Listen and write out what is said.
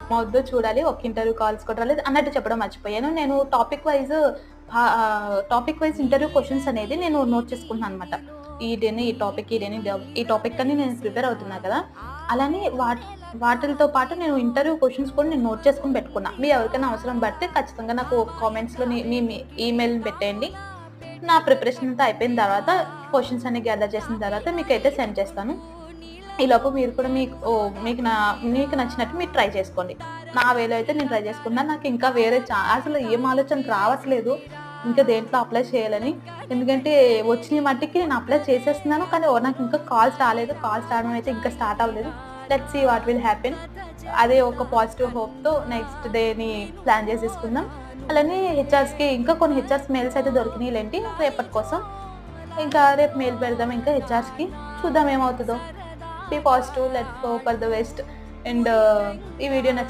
ఏమవుద్దో చూడాలి. ఒక interview calls కూడా రాలేదు అన్నట్టు చెప్పడం మర్చిపోయాను. నేను టాపిక్ వైస్ ఇంటర్వ్యూ క్వెషన్స్ అనేది నేను నోట్ చేసుకుంటున్నాను అనమాట. ఈ టాపిక్ అని నేను ప్రిపేర్ అవుతున్నా కదా! అలానే వాటిలతో పాటు నేను ఇంటర్వ్యూ క్వెషన్స్ కూడా నేను నోట్ చేసుకొని పెట్టుకున్నా. మీరు ఎవరికైనా అవసరం పడితే ఖచ్చితంగా నాకు కామెంట్స్‌లో మీ ఈమెయిల్ పెట్టేయండి. నా ప్రిపరేషన్ అంతా అయిపోయిన తర్వాత క్వెషన్స్ అన్ని గ్యాదర్ చేసిన తర్వాత మీకైతే సెండ్ చేస్తాను. ఈలోపు మీరు కూడా మీకు నచ్చినట్టు మీరు ట్రై చేసుకోండి. నా వేలో అయితే నేను ట్రై చేసుకున్నాను. నాకు ఇంకా వేరే అసలు ఏం ఆలోచన రావట్లేదు. ఇంకా దేంట్లో అప్లై చేయాలని. ఎందుకంటే వచ్చిన మట్టికి నేను అప్లై చేసేస్తున్నాను. కానీ నాకు ఇంకా కాల్స్ రాలేదు. కాల్స్ రావడం అయితే ఇంకా స్టార్ట్ అవ్వలేదు. Let's see what will happen. అదే ఒక పాజిటివ్ హోప్‌తో నెక్స్ట్ డేని ప్లాన్ చేసేసుకుందాం. అలానే ఇంకా కొన్ని హెచ్ఆర్స్ మెయిల్స్ అయితే దొరికినాయిలెండి రేపటి కోసం. ఇంకా రేపు మెయిల్ పెడదాం ఇంకా హెచ్ఆర్స్‌కి. చూద్దాం ఏమవుతదో. Be positive. Let's hope for the best. And ఈ వీడియో